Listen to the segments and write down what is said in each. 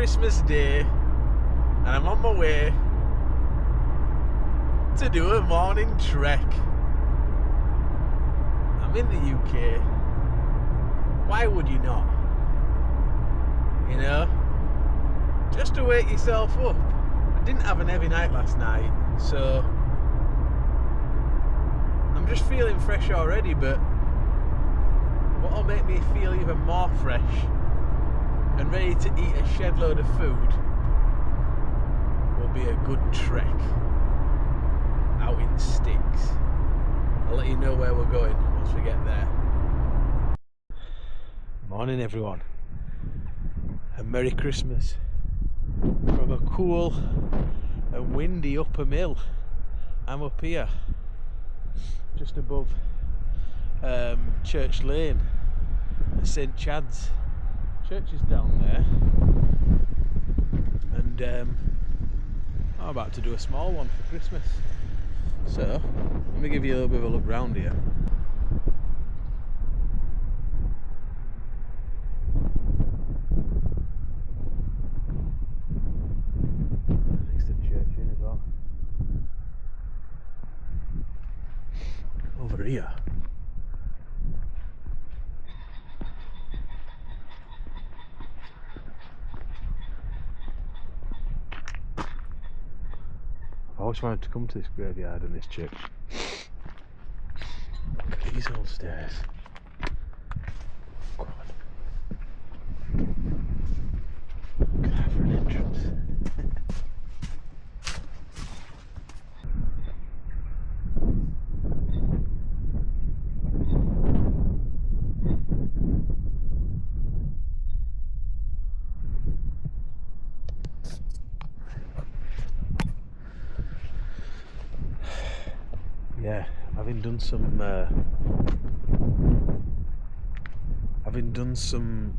Christmas Day and I'm on my way to do a morning trek. I'm in the UK. Why would you not? You know? Just to wake yourself up. I didn't have an heavy night last night, so I'm just feeling fresh already, but what'll make me feel even more fresh and ready to eat a shed load of food will be a good trek out in sticks. I'll let you know where we're going once we get there. Morning everyone, and Merry Christmas from a cool and windy Uppermill. I'm up here just above Church Lane, St Chad's. Church is down there, and I'm about to do a small one for Christmas, so let me give you a little bit of a look round here. Next to the church in as well. Over here I always wanted to come to this graveyard and this church. Look at these old stairs. God. Look at that for an entrance. Yeah, having done some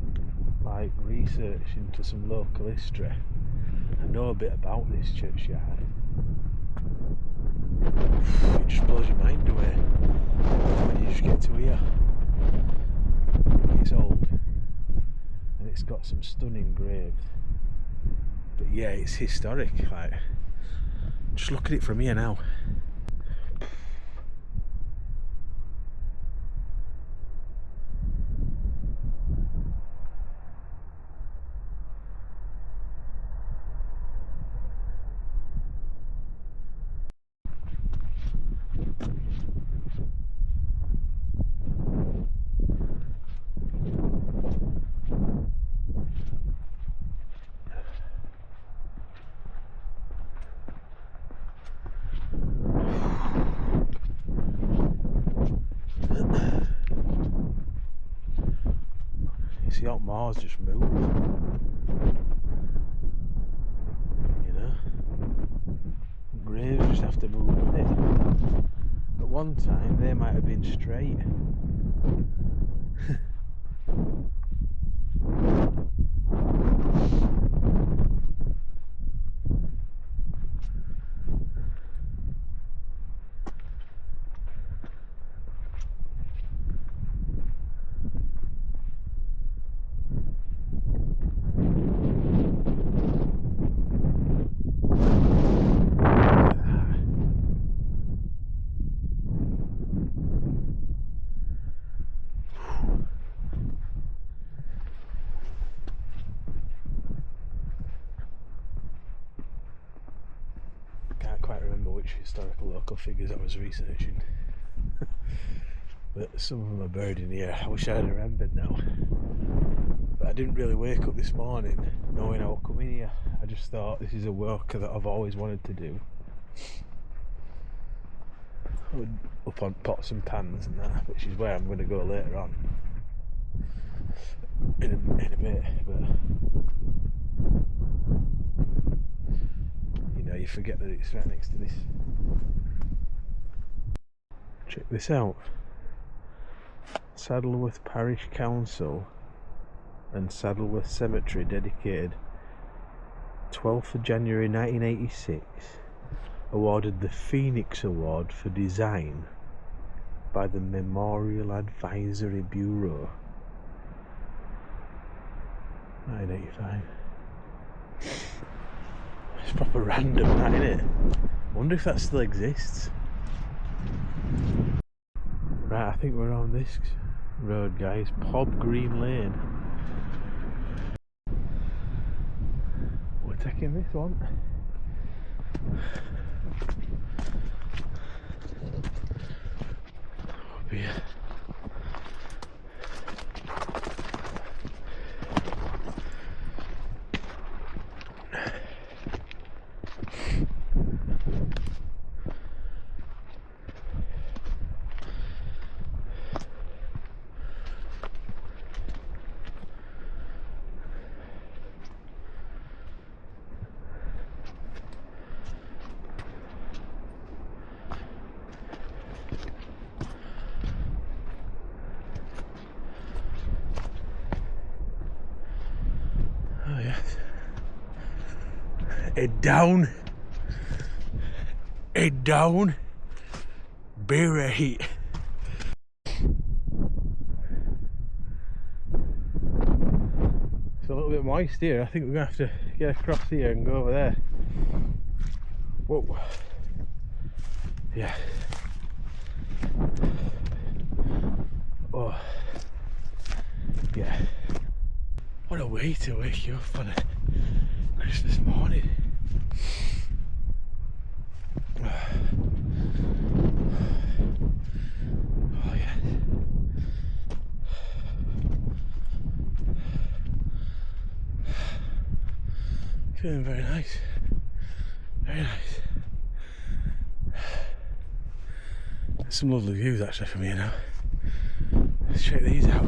like research into some local history, I know a bit about this churchyard. It just blows your mind away when you just get to here. It's old and it's got some stunning graves, but yeah, it's historic. Like, just look at it from here now. You see how Mars just move, you know? Graves just have to move with it. At one time they might have been straight. Quite remember which historical local figures I was researching, but some of them are buried in here. I wish I had remembered now, but I didn't really wake up this morning knowing I would come in here. I just thought this is a work that I've always wanted to do, up on pots and pans and that, which is where I'm going to go later on in a bit, but you forget that it's right next to this. Check this out. Saddleworth Parish Council and Saddleworth Cemetery dedicated 12th of January 1986 awarded the Phoenix Award for Design by the Memorial Advisory Bureau. 1985. It's proper random, that, innit? I wonder if that still exists. Right, I think we're on this road, guys. Pob Green Lane. We're taking this one. Up here. Oh yes. Head down. Head down. Bare heat. It's a little bit moist here. I think we're gonna have to get across here and go over there. Whoa. Yeah. Oh. Yeah. What a way to wake you up on a Christmas morning. Oh yes. Feeling very nice. Very nice. There's some lovely views actually from here now. Let's check these out.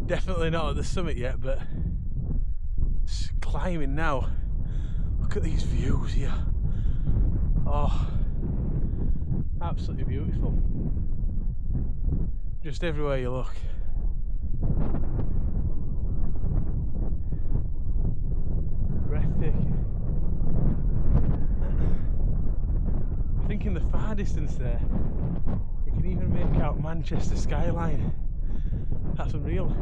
Definitely not at the summit yet, but it's climbing now. Look at these views here. Oh, absolutely beautiful. Just everywhere you look. Breathtaking. I think in the far distance there, you can even make out Manchester skyline. That's unreal.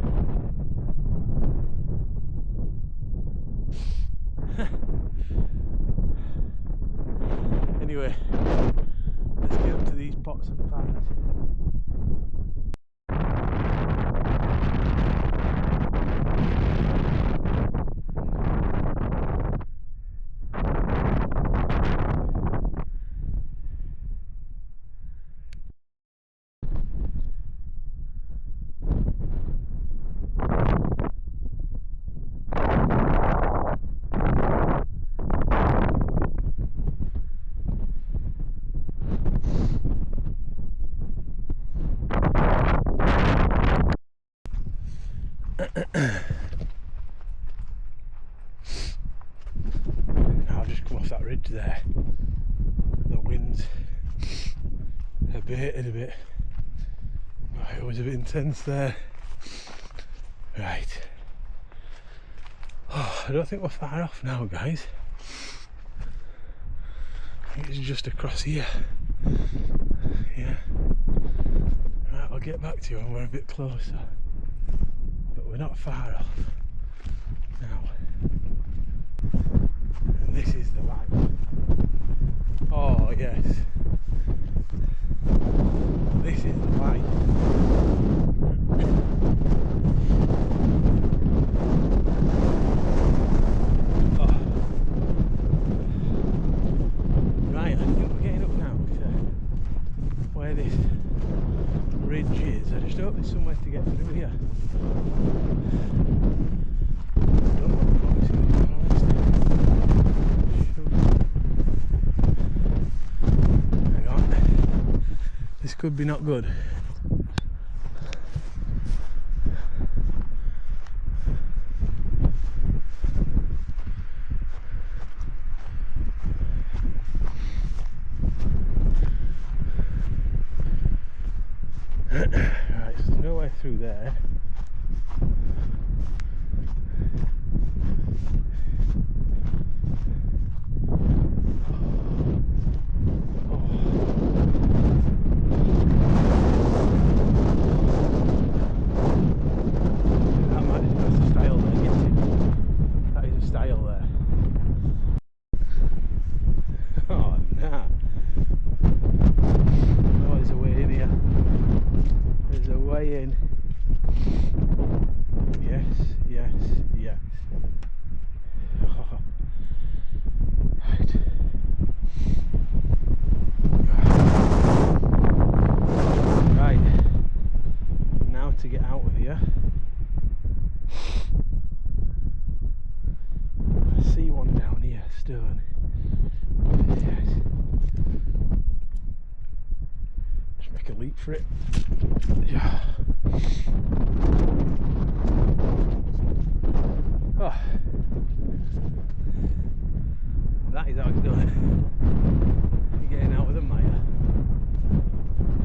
Anyway, let's get up to these pots and pans. Now I've just come off that ridge there. The wind's abated a bit. Oh, it was a bit intense there. Right. Oh, I don't think we're far off now, guys. I think it's just across here. Yeah. Right, I'll get back to you when we're a bit closer. But we're not far off now. And this is the light. Oh yes. This is the light. Oh. Right, I think we're getting up now to where this ridge is. I just hope there's somewhere to get through here. could be not good. Right, so there's no way through there. To get out of here, I see one down here, stone. Yes. Just make a leap for it. Yeah. Oh. That is how it's done. You're getting out of the mire.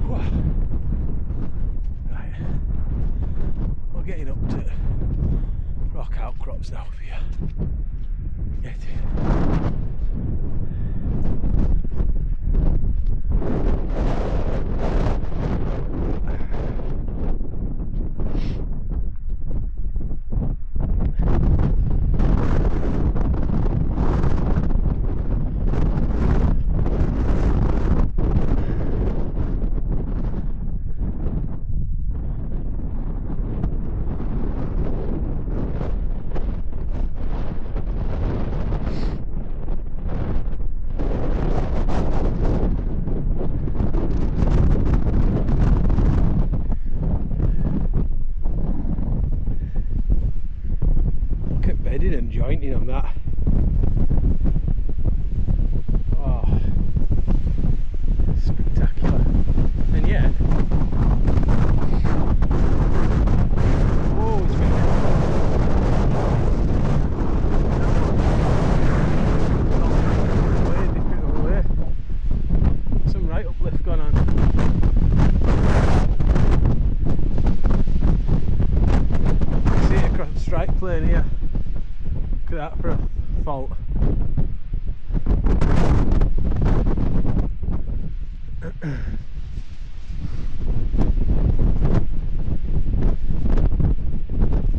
Whoa. Getting up to rock outcrops now for you. Get it. Bedding and jointing on that. Oh, spectacular. And yet, whoa, it's way different over there. Some right uplift going on. See it across the strike plane here. Look at that for a fault.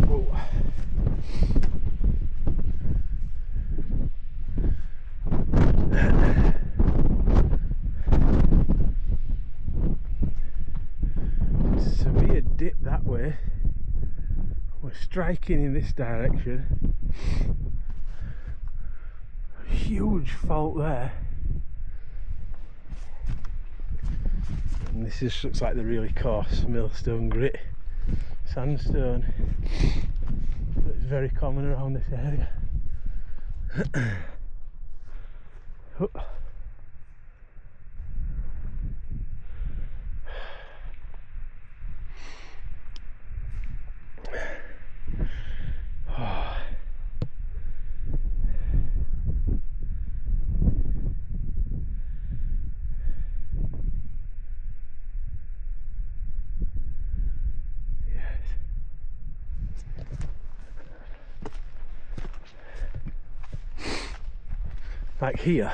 Whoa. Severe dip that way. We're striking in this direction. Huge fault there, and this just looks like the really coarse millstone grit sandstone that's very common around this area. Like here,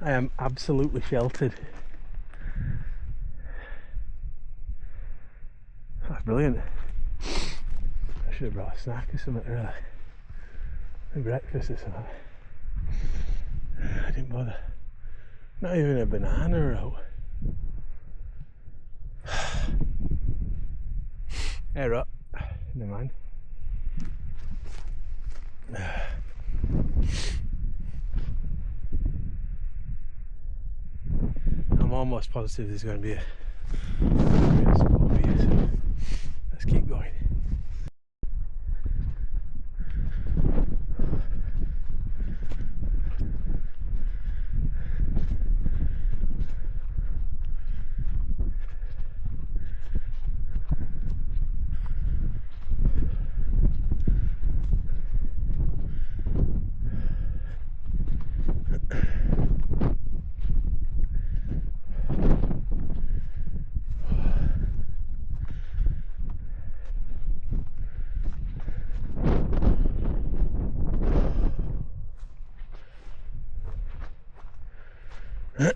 I am absolutely sheltered. That's brilliant. I should have brought a snack or something, really. A breakfast or something. I didn't bother. Not even a banana out. Air up. Never mind. I'm almost positive there's going to be a spot here, so let's keep going. I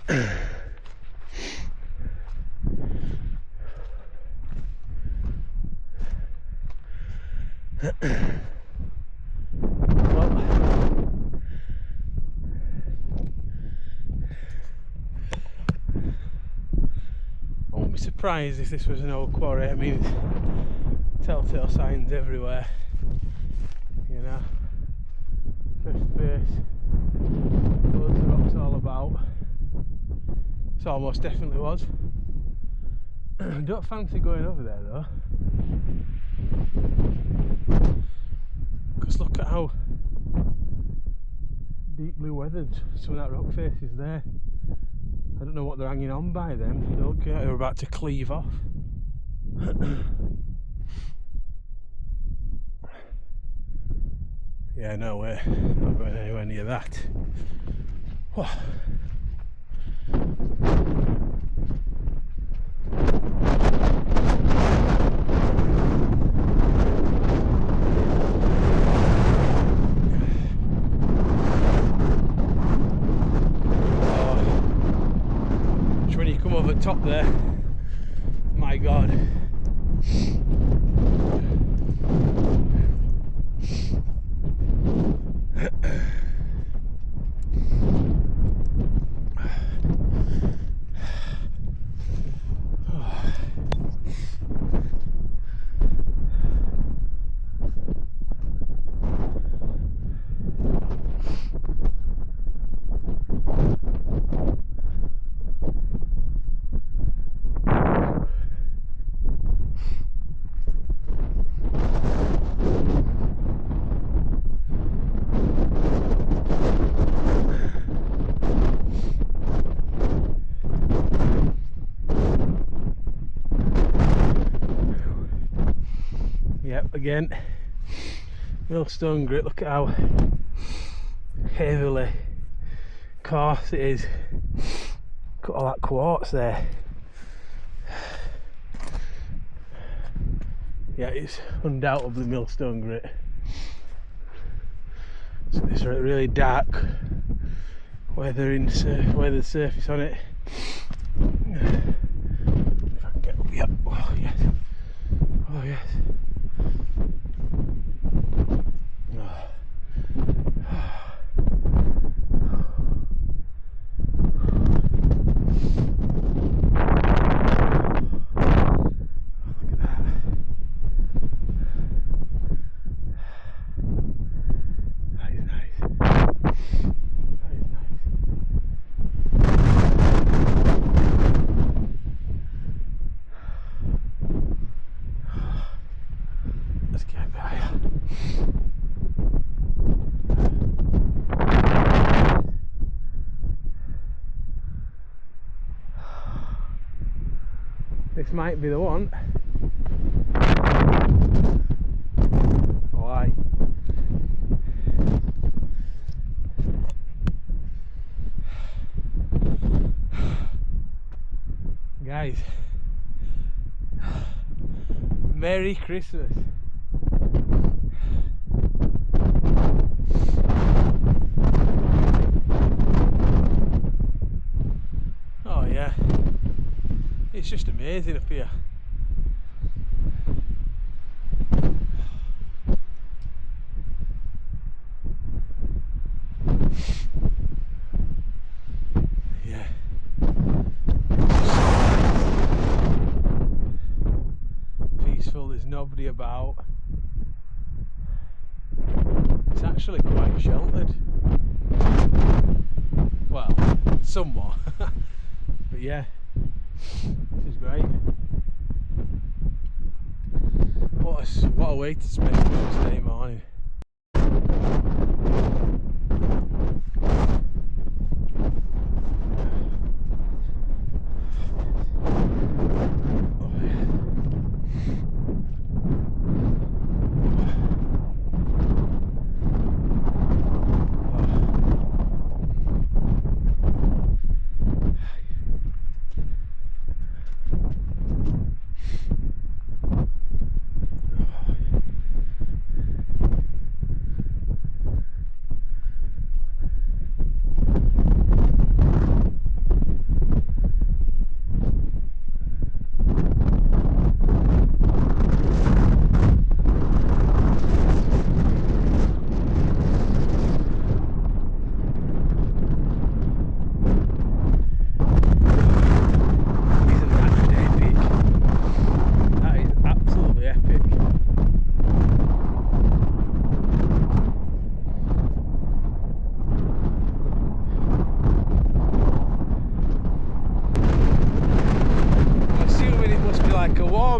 won't be surprised if this was an old quarry. I mean, telltale signs everywhere, you know. First face, loads of rocks all about. This almost definitely was. Don't fancy going over there though, because look at how deeply weathered some of that rock face is there. I don't know what they're hanging on by them. They look like they're about to cleave off. Yeah, no way. Not going anywhere near that. Whoa. When you come over the top there, my God. Yep, again, millstone grit. Look at how heavily coarse it is. Got all that quartz there. Yeah, it's undoubtedly millstone grit. So this really dark weathered surface on it. If I can get up, yep. Oh yes. Oh yes. This might be the one. Oh, aye. Guys, Merry Christmas. Oh yeah. It's just amazing up here. Yeah. Peaceful, there's nobody about. It's actually quite sheltered. Well, somewhat. But yeah. This is great. What a way to spend Christmas Day morning.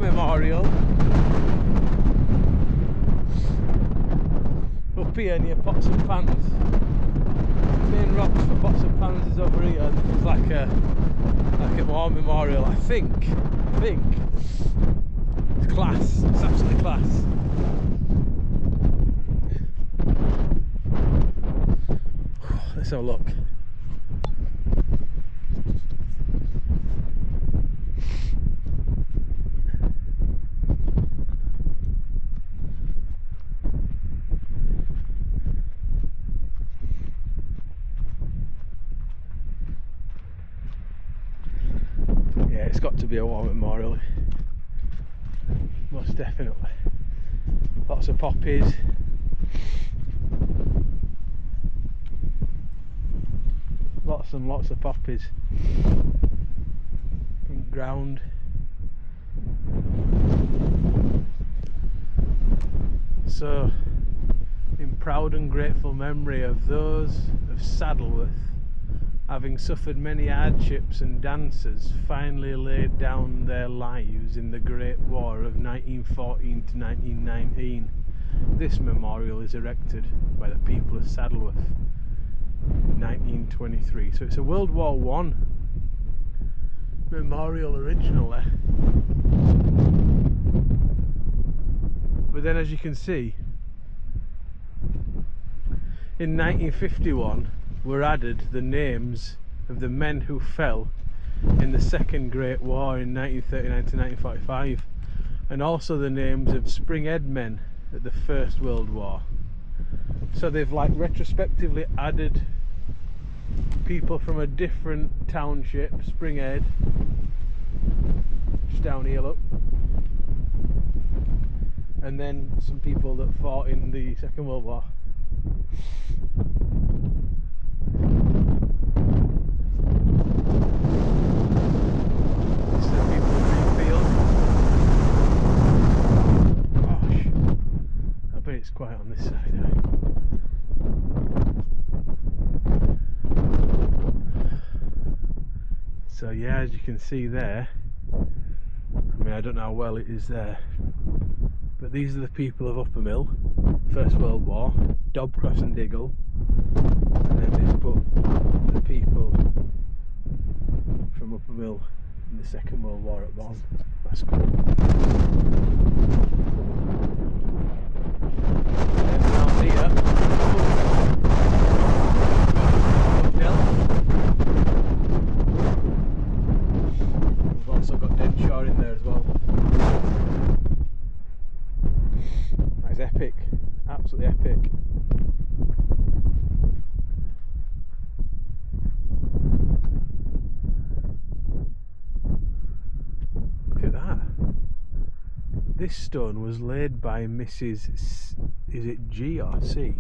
Memorial. Up here near Pots and Pans. Main rocks for Pots and Pans is over here. This is like a war memorial. I think it's class. It's absolutely class. Let's have a look. Yeah, it's got to be a war memorial. Most definitely. Lots of poppies. Lots and lots of poppies. Front ground. So, in proud and grateful memory of those of Saddleworth, having suffered many hardships and dancers, finally laid down their lives in the Great War of 1914 to 1919, this memorial is erected by the people of Saddleworth in 1923. So it's a World War I memorial originally. But then, as you can see, in 1951 were added the names of the men who fell in the Second Great War in 1939 to 1945, and also the names of Springhead men at the First World War. So they've like retrospectively added people from a different township, Springhead, just down here, look, and then some people that fought in the Second World War. This is the people of Greenfield. Gosh, I bet it's quiet on this side, So yeah, as you can see there, I mean, I don't know how well it is there, but these are the people of Uppermill, First World War, Dobcross and Diggle, and then they've put the people from Uppermill in the Second World War at the bottom. That's cool. And down here, we've also got Denshire in there as well. That's epic, absolutely epic. Look at that. This stone was laid by Mrs. Is it G or C?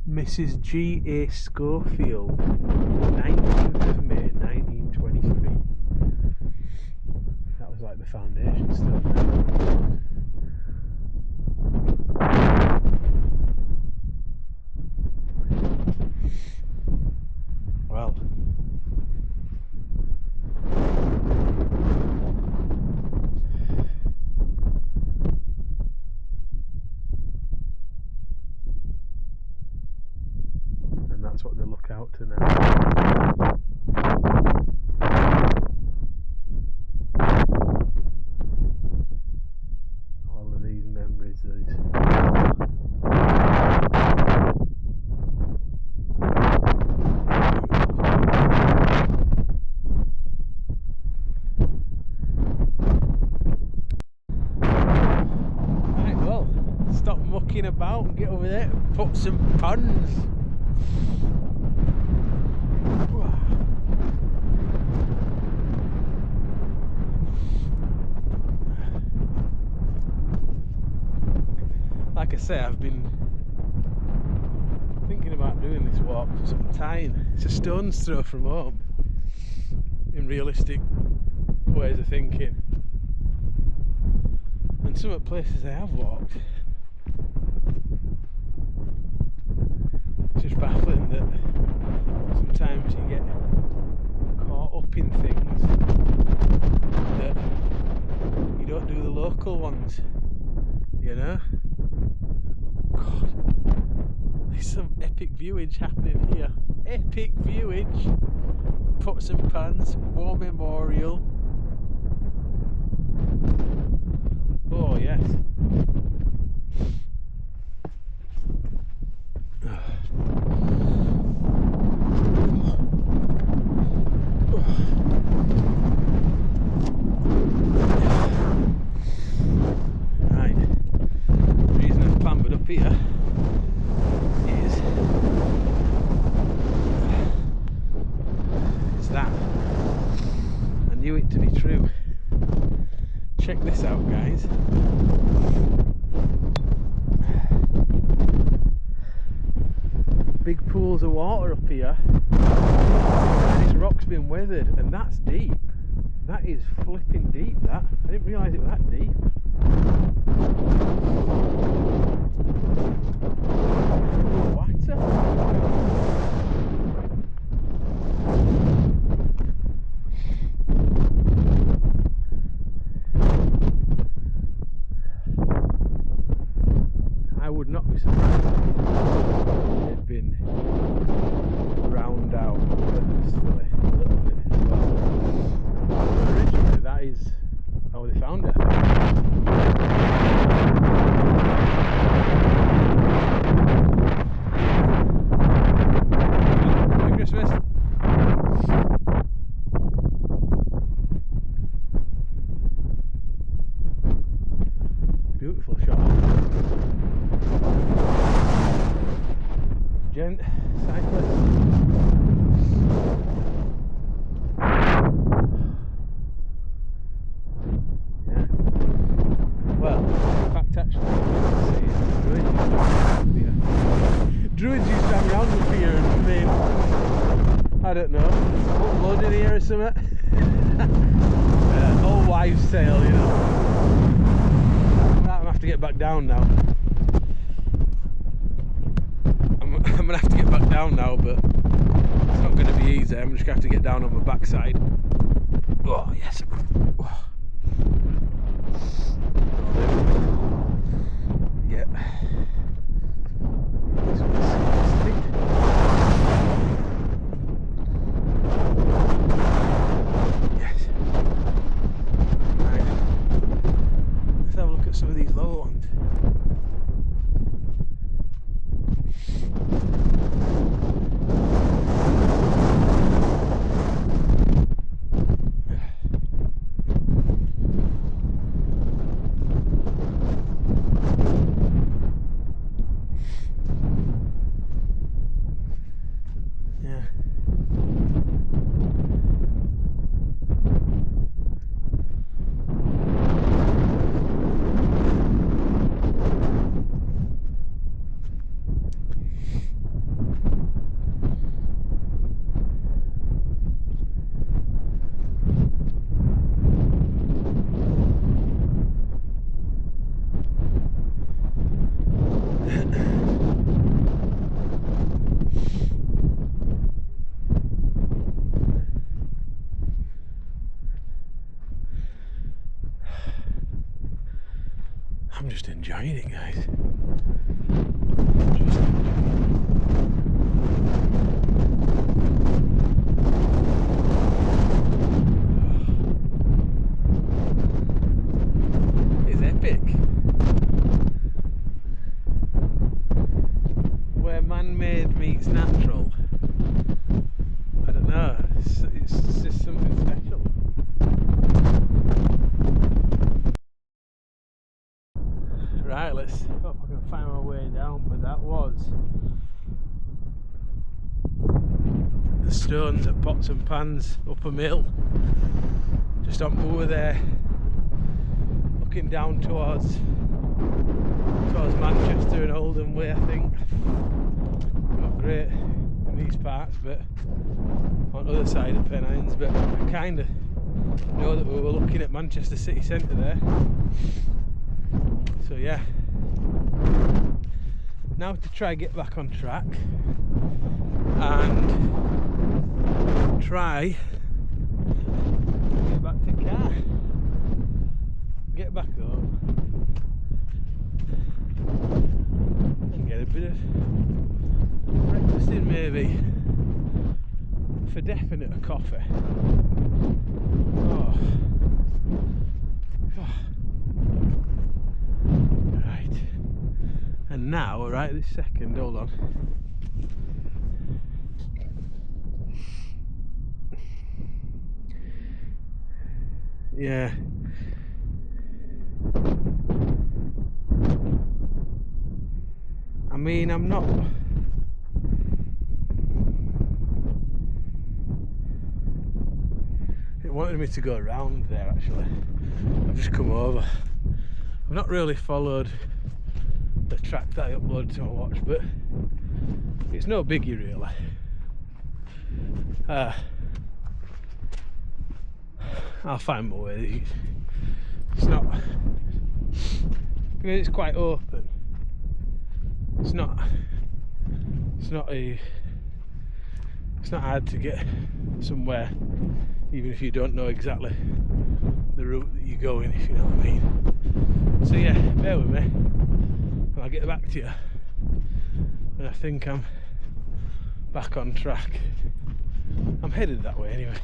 Mrs. G. A. Schofield, 19th of May 1923. That was like the foundation stone. Well, and that's what they look out to now. All of these memories, these. Stop mucking about and get over there and put some puns. Like I say, I've been thinking about doing this walk for some time. It's a stone's throw from home in realistic ways of thinking, and some of the places I have walked, it's just baffling that sometimes you get caught up in things that you don't local ones, you know. God, there's some epic viewage happening here. Epic viewage. Pots and pans, war memorial. Oh yes. Right. The reason I've clambered up here is that. I knew it to be true. Check this out, guys. Big pools of water up here, and this rock's been weathered, and that's deep. That is flipping deep, that. I didn't realise it was that deep. Water. I would not be surprised if it had been ground out purposefully a little bit. But originally that is how they found it, I think. Merry Christmas. Beautiful shot. Gent, cyclist. Yeah. Well, in fact, actually, druids used to hang around up here and made, I don't know, upload in here or something. Old wives' tale, you know. I'm gonna have to get back down now. I'm gonna have to get back down now, but it's not gonna be easy. I'm just gonna have to get down on my backside. Oh yes. Yeah. Yes. Right. Let's have a look at some of these lower ones. I'm just enjoying it, guys. Just enjoying it. It's epic. Where man-made meets natural. I don't know. It's just something special. Right, let's hope I can find my way down, but that was the stones at Pots and Pans, Uppermill, just on moor there, looking down towards Manchester and Oldham way, I think. Not great in these parts, but on the other side of Pennines, but I kind of know that we were looking at Manchester city centre there. So yeah, now to try and get back on track and try get back to car. get back home and get a bit of breakfast in, maybe. For definite a coffee. Oh. Right. And now, right this second, hold on. Yeah. I mean, I'm not. It wanted me to go around there actually. I've just come over. I've not really followed the track that I uploaded to my watch, but it's no biggie really. I'll find my way. It's not, because it's quite open. It's not hard to get somewhere, even if you don't know exactly the route that you're going, if you know what I mean. So yeah, bear with me and I'll get back to you when I think I'm back on track. I'm headed that way anyway.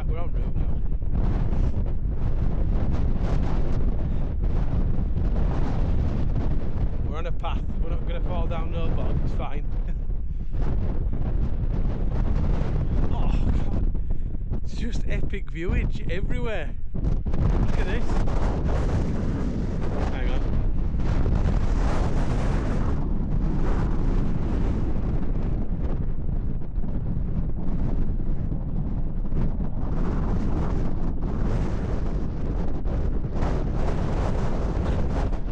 We're on route now. We're on a path. We're not going to fall down no bog. It's fine. Oh God! It's just epic viewage everywhere. Look at this. Hang on.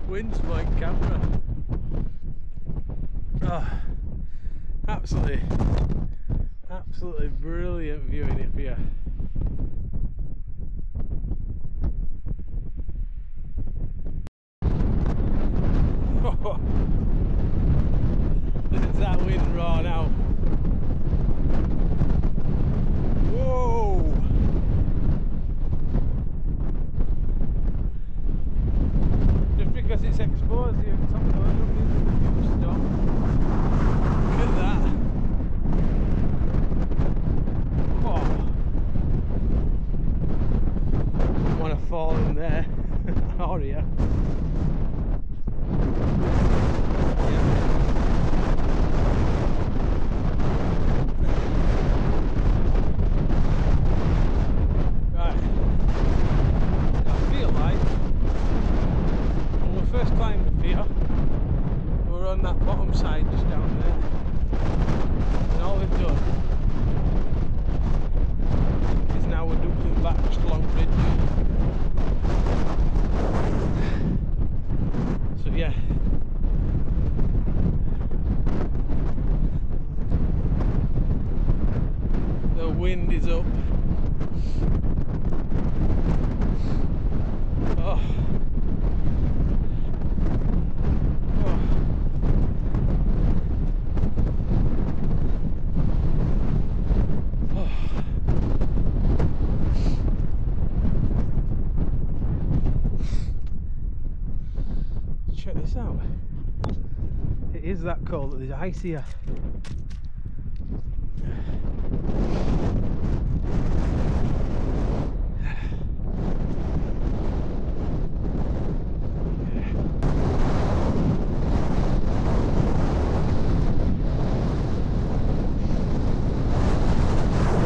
Wind's blowing camera. Oh, absolutely brilliant viewing up here. There's that wind raw now. Whoa! Because it's exposed here, it's on the road, stop. Look at that. Oh. I want to fall in there. Oh yeah. First climbed up here, we were on that bottom side just down there, and all we've done is now we're doubling back just along the bridge. So yeah, the wind is up. Oh. Check this out. It is that cold that there's ice here.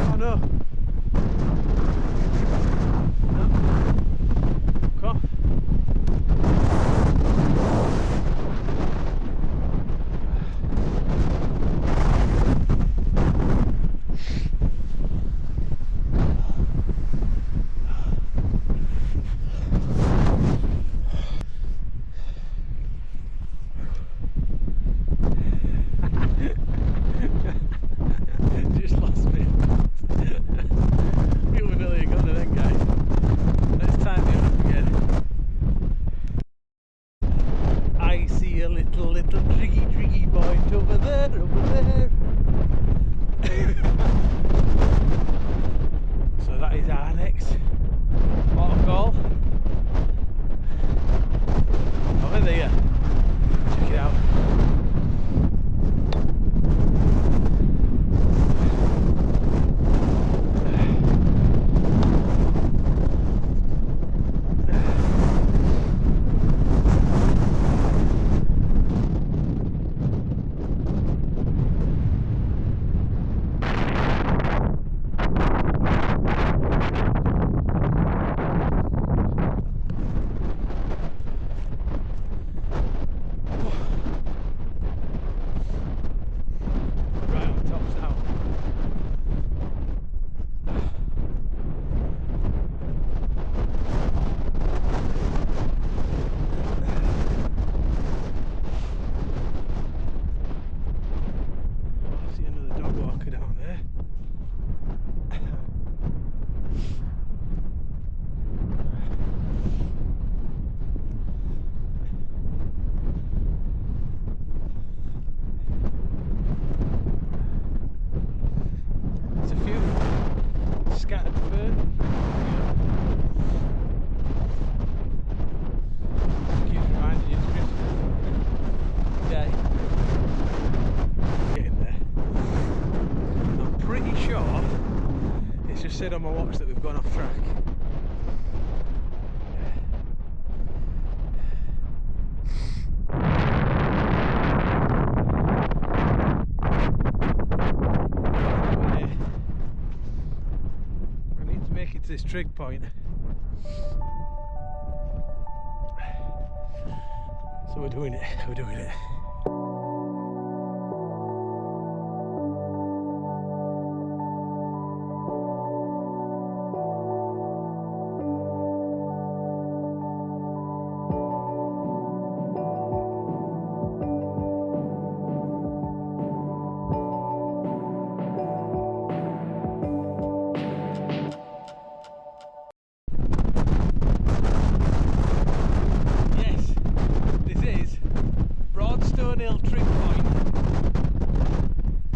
Oh no. No. Come on. there. So that is our next waterfall. Over there. Check it out. Said on my watch that we've gone off track. I need to make it to this trig point. So we're doing it.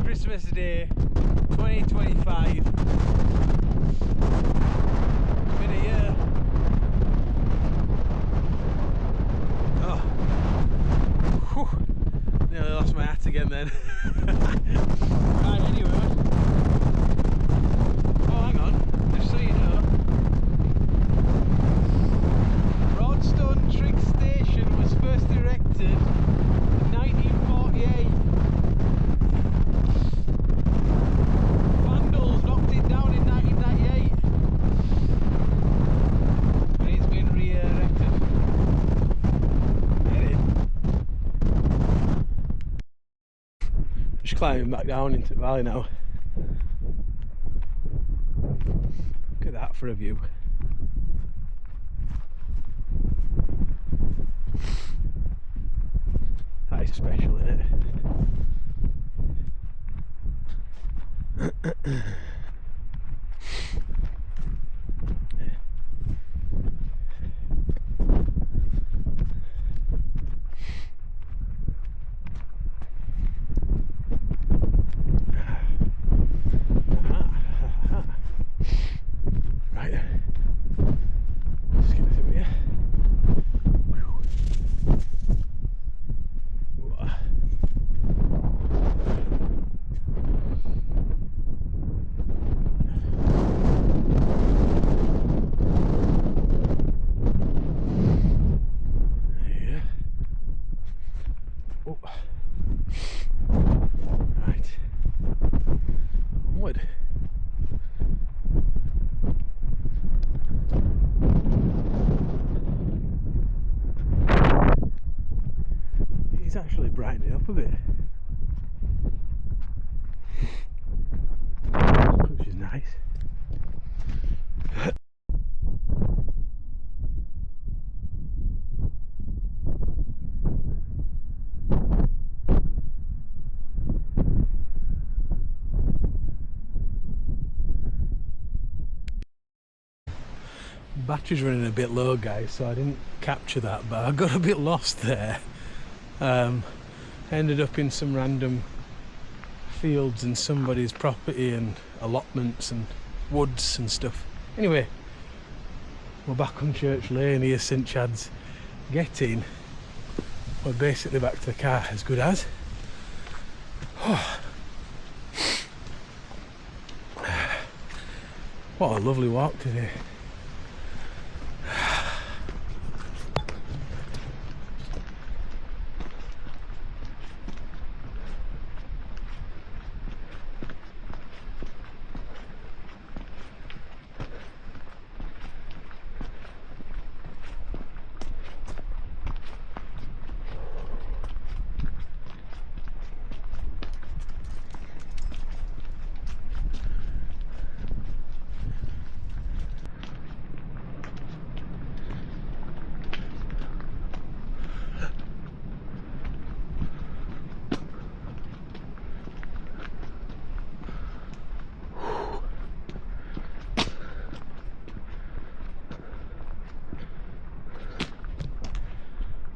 Christmas Day 2025. It's been a year. Oh, whew. Nearly lost my hat again then. Right, anyway. Oh, hang on, just so you know, Broadstone Trig Station was first erected in 1948. Vandals knocked it down in 1998. And it's been re-erected. Get it? Just climbing back down into the valley now. Look at that for a view. That is special, isn't it? Right, let's get through here. Right, onward. It's actually brightening up a bit, which is nice. Battery's running a bit low, guys, so I didn't capture that, but I got a bit lost there. Ended up in some random fields and somebody's property and allotments and woods and stuff. Anyway, we're back on Church Lane here, St Chad's. We're basically back to the car as good as. Oh. What a lovely walk today.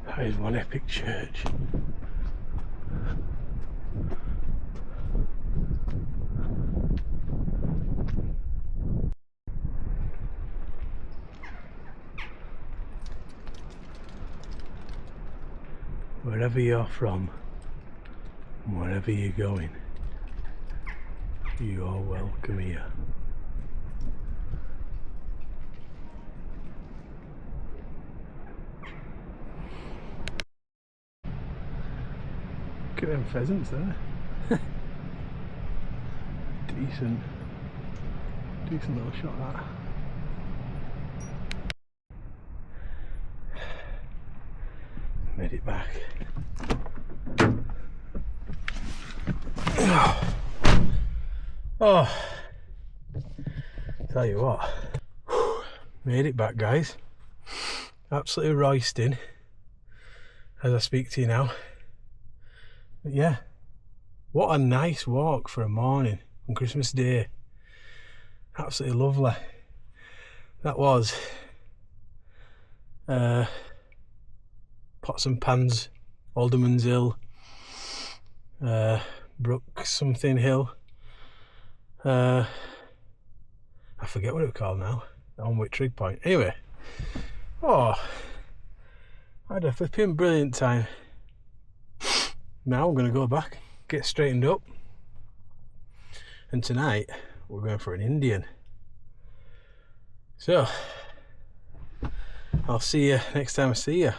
That is one epic church. Wherever you're from, and wherever you're going, you are welcome here. Look at them pheasants there. Decent little shot that. Made it back. Oh, tell you what, made it back, guys. Absolutely roasting as I speak to you now. But yeah, what a nice walk for a morning on Christmas Day. Absolutely lovely. That was Pots and Pans, Alderman's Hill, Brook something Hill. I forget what it was called now. On Whittrig Point. Anyway, I had a flipping brilliant time. Now I'm going to go back, get straightened up, and tonight we're going for an Indian. So I'll see you next time I see you.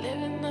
Living